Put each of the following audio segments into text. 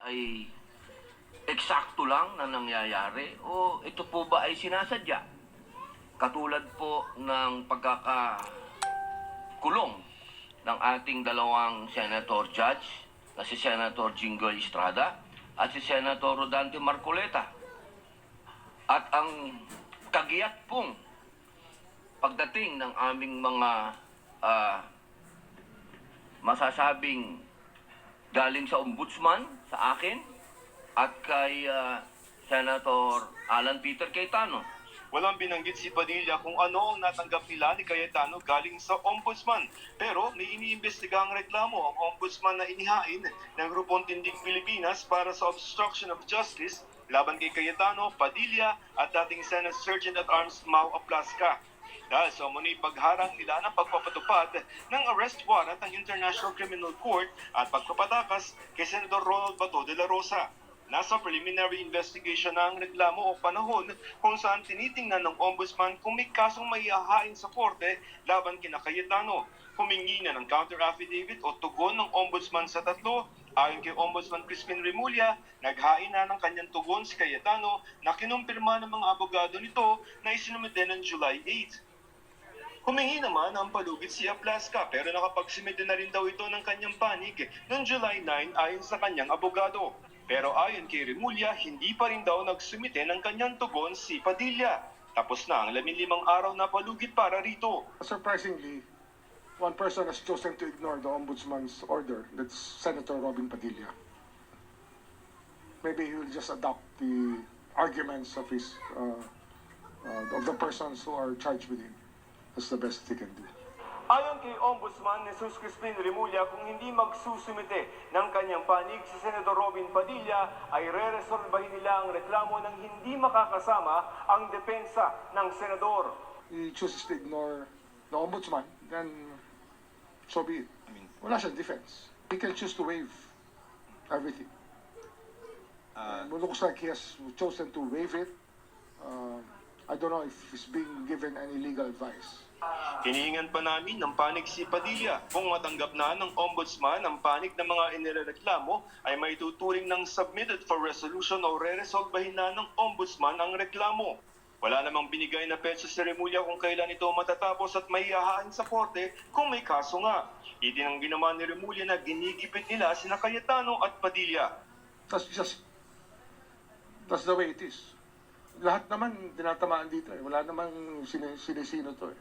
ay eksakto lang na nangyayari o ito po ba ay sinasadya? Katulad po ng pagkakakulong ng ating dalawang senator judge na si Senator Jinggoy Estrada at si Senator Rodante Marcoleta. At ang kagiyak pong pagdating ng aming mga masasabing galing sa ombudsman, sa akin, at kay Senator Alan Peter Cayetano. Walang binanggit si Padilla kung ano ang natanggap nila ni Cayetano galing sa ombudsman. Pero may iniimbestigahang reklamo ang ombudsman na inihain ng Grupong Tindig Pilipinas para sa obstruction of justice laban kay Cayetano, Padilla at dating Senate Sergeant at Arms Mau Aplasca. Dahil sa umunoy pagharang nila ng pagpapatupad ng arrest warrant ng International Criminal Court at pagpapatakas kay Senador Ronald Bato de la Rosa. Nasa preliminary investigation na ang reklamo o panahon kung saan tinitingnan ng ombudsman kung may kasong maihahain sa korte laban kina Cayetano. Humingi na ng counter-affidavit o tugon ng ombudsman sa tatlo. Ayon kay Ombudsman Crispin Remulla, naghain na ng kanyang tugon si Cayetano na kinumpirma ng mga abogado nito na isinumite ng July 8. Humingi naman ang palugit si Aplasca pero nakapagsimite na rin daw ito ng kanyang panig noong July 9 ayon sa kanyang abogado. Pero ayon kay Remulla, hindi pa rin daw nagsumite ng kanyang tugon si Padilla. Tapos na ang 15 araw na palugit para rito. Surprisingly, one person has chosen to ignore the ombudsman's order. That's Senator Robin Padilla. Maybe he will just adopt the arguments of the persons who are charged with him. That's the best he can do. Ayon kay Ombudsman Jesus Crispin Remulla, kung hindi magsusumite ng kanyang panig si Senador Robin Padilla, ay re-resolbahin nila ang reklamo ng hindi makakasama ang depensa ng senador. He chooses to ignore the ombudsman, then so be it. Wala siyang defense. He can choose to waive everything. It looks like he has chosen to waive it. I don't know if he's being given any legal advice. Hinihingan pa namin ng panig si Padilla. Kung matanggap na ng ombudsman ang panig ng mga inireklamo, ay maituturing ng submitted for resolution o re-resolbahin na ng ombudsman ang reklamo. Wala namang binigay na petsa si Remulla kung kailan ito matatapos at maihahain sa korte kung may kaso nga. Itinanggi naman ni Remulla na ginigipit nila sina Cayetano at Padilla. That's the way it is. Lahat naman tinatamaan dito eh. Wala namang sinisino to eh.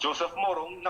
Joseph Morong,